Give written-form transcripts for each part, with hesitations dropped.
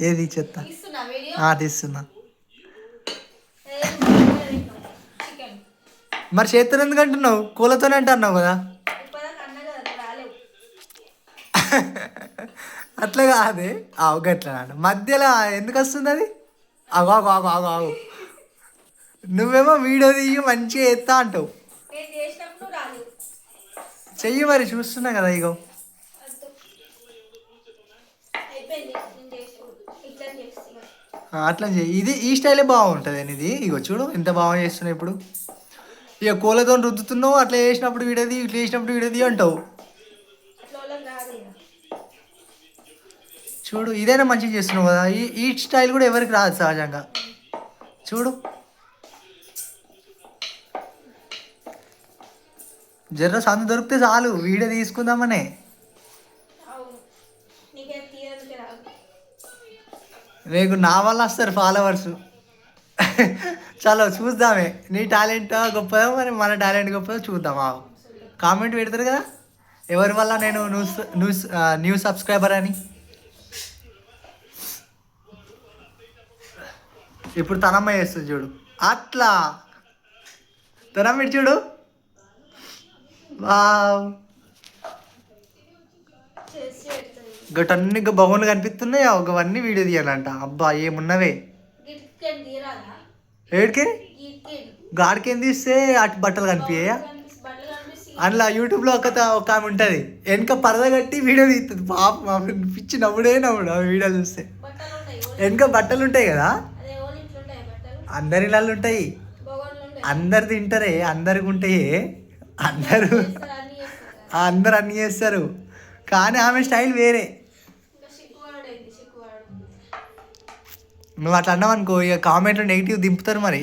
ఏది చెత్త తీస్తున్నా. మరి చేతులు ఎందుకు అంటున్నావు? కూలతోనే అంటున్నావు కదా. అట్లా కాదే ఆవు గట్లా మధ్యలో ఎందుకు వస్తుంది అది? ఆగు ఆగు ఆగు ఆగు ఆగు. నువ్వేమో వీడియో తీయి మంచిగా ఎత్తా అంటావు. చెయ్యి మరి, చూస్తున్నా కదా. ఇగో అట్లా చెయ్యి. ఇది ఈ స్టైలే బాగుంటుంది అని. ఇది ఇగో చూడు ఎంత బాగా చేస్తున్నావు ఇప్పుడు. ఇక కోళ్ళతో రుద్దుతున్నావు. అట్లా చేసినప్పుడు వీడది, ఇట్లా చేసినప్పుడు వీడది అంటావు. చూడు ఇదైనా మంచిగా చేస్తున్నావు కదా. ఈ స్టైల్ కూడా ఎవరికి రాదు సహజంగా. చూడు జర్ర సందు దొరికితే చాలు వీడియో తీసుకుందామనే. నీకు నా వల్ల వస్తారు ఫాలోవర్స్. చలో చూద్దామే నీ టాలెంట్ గొప్పదో మరి మన టాలెంట్ గొప్పదో చూద్దామా. కామెంట్ పెడతారు కదా ఎవరి వల్ల నేను న్యూ సబ్స్క్రైబర్ అని. ఇప్పుడు తనమ్మ చేస్తుంది చూడు. అట్లా తనమ్మ ఇటు చూడు. గటన్ని బహువులు కనిపిస్తున్నాయి. ఒకవన్నీ వీడియో తీయాలంట. అబ్బా ఏమున్నవే ఏడికి గాడికి ఏం తీస్తే అటు బట్టలు కనిపించాయా? అందులో యూట్యూబ్లో ఒక ఆమె ఉంటుంది వెనక పరద కట్టి వీడియో తీస్తుంది. పాప మా పిచ్చి నవ్వుడే నవ్వుడు ఆ వీడియో చూస్తే. వెనక బట్టలు ఉంటాయి కదా, అందరి ఇళ్ళల్లో ఉంటాయి. అందరు తింటారే, అందరికి ఉంటాయి. అందరూ అన్నీ చేస్తారు. కానీ ఆమె స్టైల్ వేరే. నువ్వు అట్లా అన్నావు అనుకో ఇక కామెంట్లో నెగిటివ్ దింపుతారు. మరి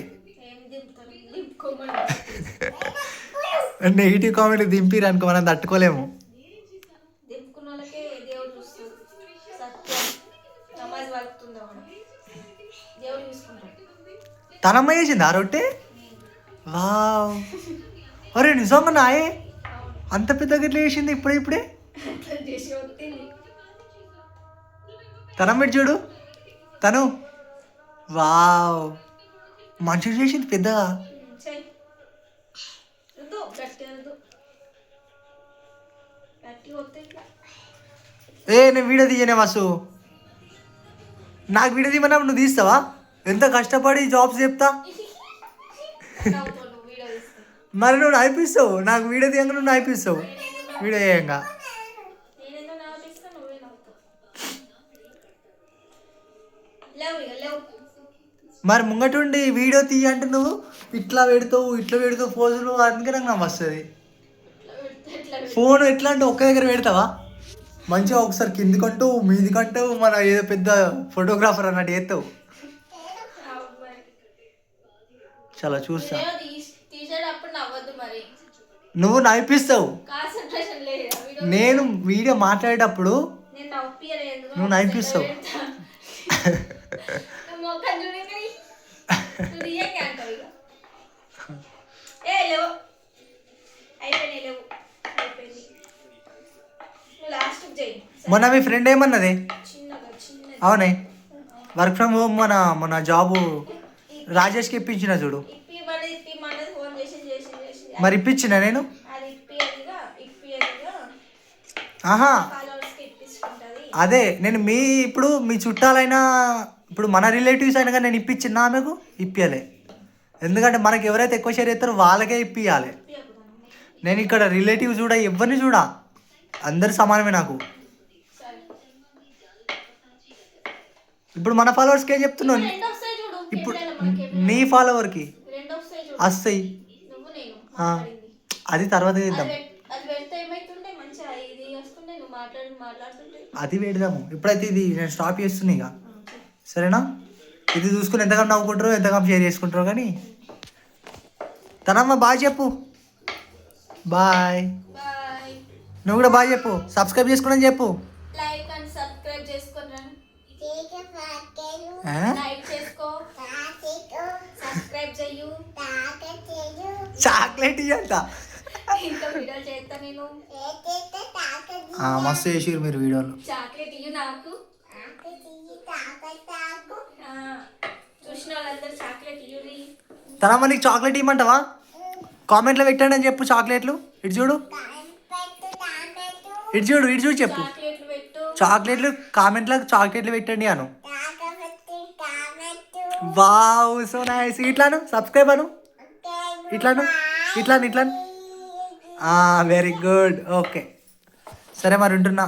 నెగిటివ్ కామెంట్లు దింపిరు అనుకో మనం తట్టుకోలేము. తనమ్మ చేసింది ఆ రొట్టె. వావ్, అరే నిజంగా నాయే అంత పెద్ద గిట్ల చేసింది ఇప్పుడే. తనమ్మ చూడు తను. వావ్, మంచిగా చేసింది పెద్దగా. నేను వీడియో తీయనే వసు. నాకు వీడియో తీయమన్నప్పుడు నువ్వు తీస్తావా? ఎంత కష్టపడి జాబ్స్ చెప్తా. మరి నువ్వు అయిపిస్తావు నాకు వీడియో తీయంగా. నువ్వు అయిపిస్తావు వీడియో చేయంగా. మరి ముంగటుండి వీడియో తీయ అంటే నువ్వు ఇట్లా పెడతావు పోజులు. అందుకే నాకు వస్తుంది. ఫోన్ ఎట్లా అంటే ఒక్క దగ్గర పెడతావా? మంచిగా ఒకసారి కిందికంటూ మీదికంటూ మన ఏదో పెద్ద ఫోటోగ్రాఫర్ అన్నట్టు చేస్తావు. చాలా చూస్తా. నువ్వు నవ్విస్తావు. నేను వీడియో మాట్లాడేటప్పుడు నువ్వు నవ్విస్తావు. మొన్న మీ ఫ్రెండ్ ఏమన్నది? అవునే వర్క్ ఫ్రమ్ హోమ్ మన జాబు రాజేష్కి ఇప్పించిన చూడు. మరి ఇప్పించిన నేను. ఆహా అదే నేను ఇప్పుడు మీ చుట్టాలైనా ఇప్పుడు మన రిలేటివ్స్ అయినా కానీ నేను ఇప్పించిన ఆమెకు ఇప్పియాలి. ఎందుకంటే మనకి ఎవరైతే ఎక్కువ షేర్ చేస్తారో వాళ్ళకే ఇప్పియాలి. నేను ఇక్కడ రిలేటివ్స్ చూడ ఎవరిని చూడ, అందరు సమానమే నాకు. ఇప్పుడు మన ఫాలోవర్స్కి ఏం చెప్తున్నాను? ఇప్పుడు నీ ఫాలోవర్కి వస్తాయి. అది తర్వాత చేద్దాం. అది పెడదాము. ఇప్పుడైతే ఇది నేను స్టాప్ చేస్తున్నా ఇక. సరేనా? ఇది చూసుకుని ఎంతగానో నవ్వుకుంటారో ఎంతగానో షేర్ చేసుకుంటారో. కానీ తనమ్మ బాయ్ చెప్పు. బాయ్. నువ్వు కూడా బాయ్ చెప్పు. సబ్స్క్రైబ్ చేసుకుని చెప్పు. చాక్లెట్ ఇయ్యంట. మస్తు చేసిరు మీరు వీడియోలు. నాకు చూసిన వాళ్ళందరూ చాక్లెట్ ఇవ్వరి. తనమ్మ నీకు చాక్లెట్ ఇవ్వమంటావా? కామెంట్లో పెట్టండి అని చెప్పు చాక్లెట్లు. ఇటు చూడు ఇటు చూడు ఇటు చూడు చెప్పు. చాక్లెట్లు పెట్టు. చాక్లెట్లు కామెంట్లో చాక్లెట్లు పెట్టండి అను. Wow so nice. ఇట్లాను సబ్స్క్రైబ్ అను. ఇట్లాను ఇట్లాను ఇట్లాను. Very good. ఓకే సరే మరి ఉంటున్నా.